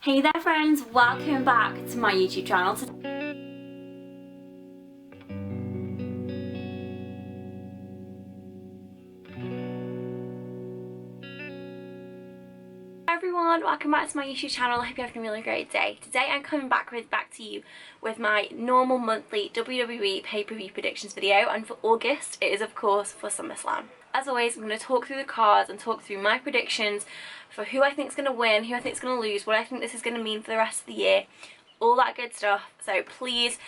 Hey there friends, welcome back to my YouTube channel. Everyone, welcome back to my YouTube channel. I hope you're having a really great day. Today I'm coming back to you with my normal monthly WWE pay-per-view predictions video, and for August it is of course for SummerSlam. As always, I'm going to talk through the cards and talk through my predictions for who I think is going to win, who I think is going to lose, what I think this is going to mean for the rest of the year, all that good stuff. So please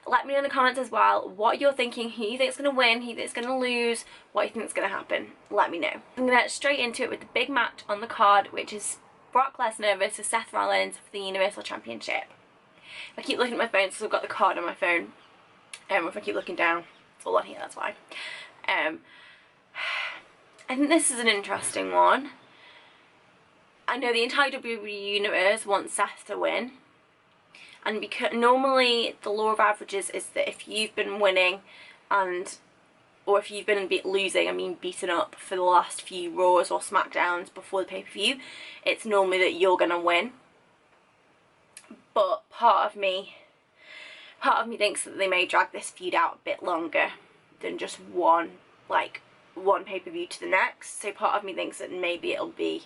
let me know in the comments as well what you're thinking, who you think is going to win, who you think is going to lose, what you think is going to happen. Let me know. I'm going to get straight into it with the big match on the card, which is Brock Lesnar versus Seth Rollins for the Universal Championship. If I keep looking at my phone, so I've got the card on my phone, if I keep looking down, it's all on here, that's why. I think this is an interesting one. I know the entire WWE universe wants Seth to win, and because normally the law of averages is that if you've been winning or if you've been losing, I mean beaten up for the last few Raws or SmackDowns before the pay-per-view, it's normally that you're gonna win. But part of me thinks that they may drag this feud out a bit longer than just one pay-per-view to the next. So part of me thinks that maybe it'll be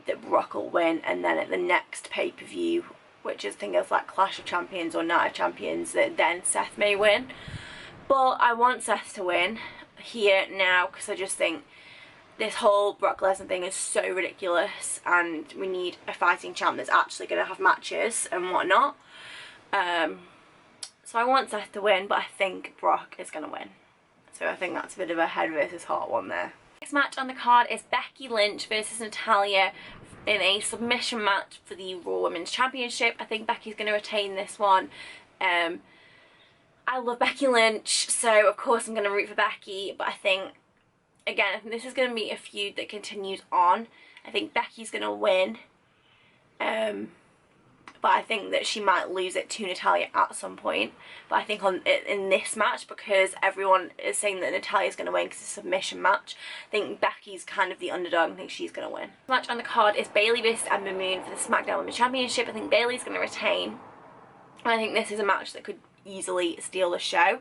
that Brock will win, and then at the next pay-per-view, which is things like Clash of Champions or Night of Champions, that then Seth may win. But I want Seth to win here now, because I just think this whole Brock Lesnar thing is so ridiculous, and we need a fighting champ that's actually going to have matches and whatnot. So I want Seth to win, but I think Brock is going to win. So I think that's a bit of a head versus heart one there. Next match on the card is Becky Lynch versus Natalya in a submission match for the Raw Women's Championship. I think Becky's going to retain this one. I love Becky Lynch, so of course I'm going to root for Becky, but I think this is going to be a feud that continues on. I think Becky's going to win, but I think that she might lose it to Natalya at some point. But I think in this match, because everyone is saying that Natalya's going to win because it's a submission match, I think Becky's kind of the underdog and I think she's going to win. The match on the card is Bayley versus Ember Moon for the SmackDown Women's Championship. I think Bayley's going to retain. I think this is a match that could easily steal the show.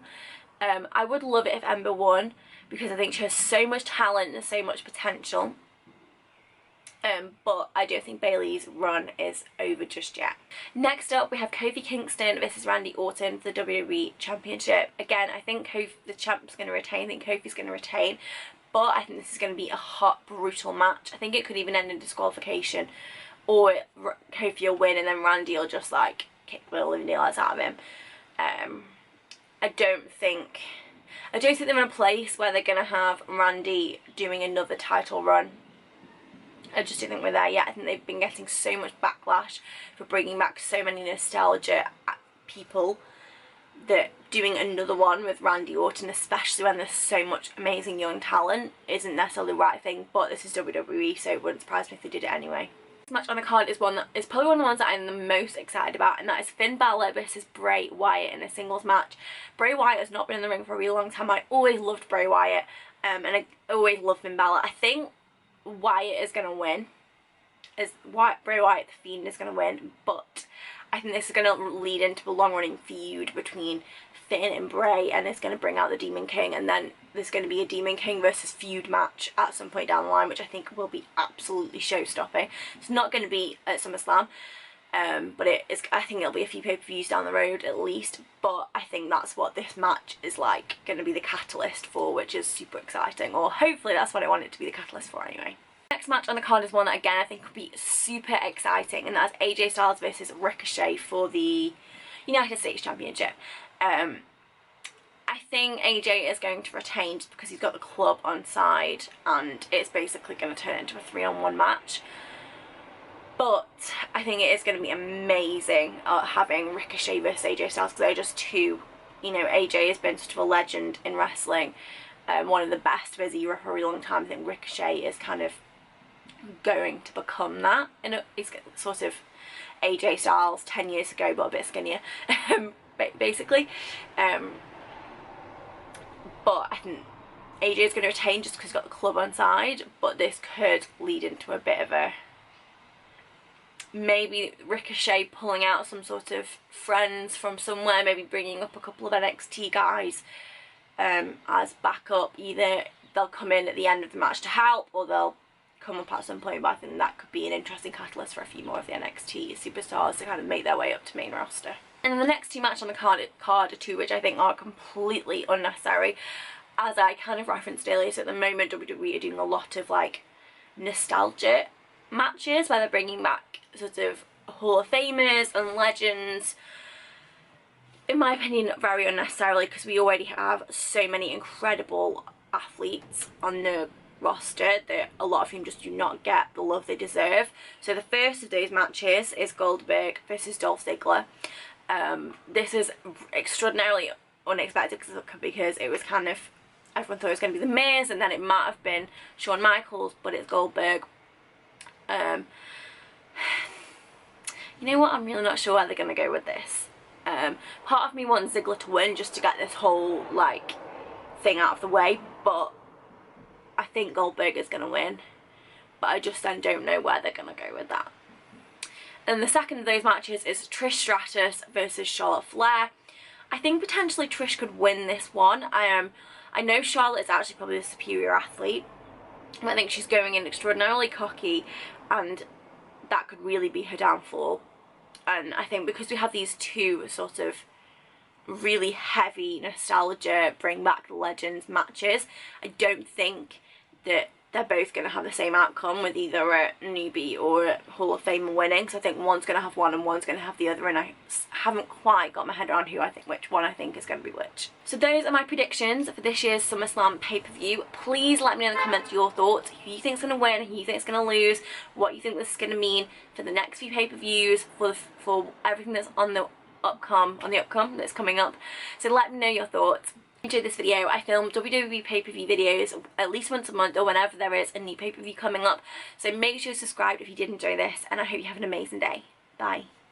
I would love it if Ember won, because I think she has so much talent and so much potential. But I don't think Bayley's run is over just yet. Next up, we have Kofi Kingston versus Randy Orton for the WWE Championship. Again, I think the champ's going to retain. I think Kofi's going to retain. But I think this is going to be a hot, brutal match. I think it could even end in disqualification. Or Kofi will win and then Randy will just like kick the living daylights out of him. I don't think they're in a place where they're going to have Randy doing another title run. I just don't think we're there yet. I think they've been getting so much backlash for bringing back so many nostalgia people, that doing another one with Randy Orton, especially when there's so much amazing young talent, isn't necessarily the right thing. But this is WWE, so it wouldn't surprise me if they did it anyway. This match on the card is probably one of the ones that I'm the most excited about, and that is Finn Balor versus Bray Wyatt in a singles match. Bray Wyatt has not been in the ring for a really long time. I always loved Bray Wyatt, and I always loved Finn Balor. I think Wyatt is going to win. Bray Wyatt the Fiend is going to win, but I think this is going to lead into a long-running feud between Finn and Bray, and it's going to bring out the Demon King, and then there's going to be a Demon King versus feud match at some point down the line, which I think will be absolutely show-stopping. It's not going to be at SummerSlam, but I think it'll be a few pay-per-views down the road at least, but I think that's what this match is like going to be the catalyst for, which is super exciting, or hopefully that's what I want it to be the catalyst for anyway. Next match on the card is one that again I think could be super exciting, and that's AJ Styles versus Ricochet for the United States Championship. I think AJ is going to retain just because he's got the club on side, and it's basically going to turn into a 3-on-1 match. But I think it is going to be amazing having Ricochet versus AJ Styles, because they're just two. AJ has been sort of a legend in wrestling, one of the best of his era for a really long time. I think Ricochet is kind of going to become that. He's sort of AJ Styles 10 years ago, but a bit skinnier, basically. But I think AJ is going to retain just because he's got the club on side, but this could lead into a bit of a maybe Ricochet pulling out some sort of friends from somewhere, maybe bringing up a couple of NXT guys as backup. Either they'll come in at the end of the match to help, or they'll come up at some point, but I think that could be an interesting catalyst for a few more of the NXT superstars to kind of make their way up to main roster. And then the next two matches on the card are two which I think are completely unnecessary. As I kind of referenced earlier, so at the moment WWE are doing a lot of like nostalgia matches where they're bringing back sort of Hall of Famers and legends. In my opinion, very unnecessarily, because we already have so many incredible athletes on the roster that a lot of them just do not get the love they deserve. So the first of those matches is Goldberg versus Dolph Ziggler. This is extraordinarily unexpected because it was kind of, everyone thought it was going to be The Miz, and then it might have been Shawn Michaels, but it's Goldberg. You know what, I'm really not sure where they're going to go with this. Part of me wants Ziggler to win just to get this whole like thing out of the way, but I think Goldberg is going to win, but I just then don't know where they're going to go with that. And the second of those matches is Trish Stratus versus Charlotte Flair. I think potentially Trish could win this one. I know Charlotte is actually probably the superior athlete. I think she's going in extraordinarily cocky, and that could really be her downfall. And I think because we have these two sort of really heavy nostalgia, bring back the legends matches, I don't think that they're both going to have the same outcome with either a newbie or a Hall of Famer winning. So I think one's going to have one and one's going to have the other, and I haven't quite got my head around which one I think is going to be which. So those are my predictions for this year's SummerSlam pay-per-view. Please let me know in the comments your thoughts, who you think's going to win, who you think's going to lose, what you think this is going to mean for the next few pay-per-views, for everything that's on the upcom that's coming up. So let me know your thoughts. Enjoyed this video. I film WWE pay-per-view videos at least once a month or whenever there is a new pay-per-view coming up, so make sure to subscribe if you did enjoy this, and I hope you have an amazing day. Bye.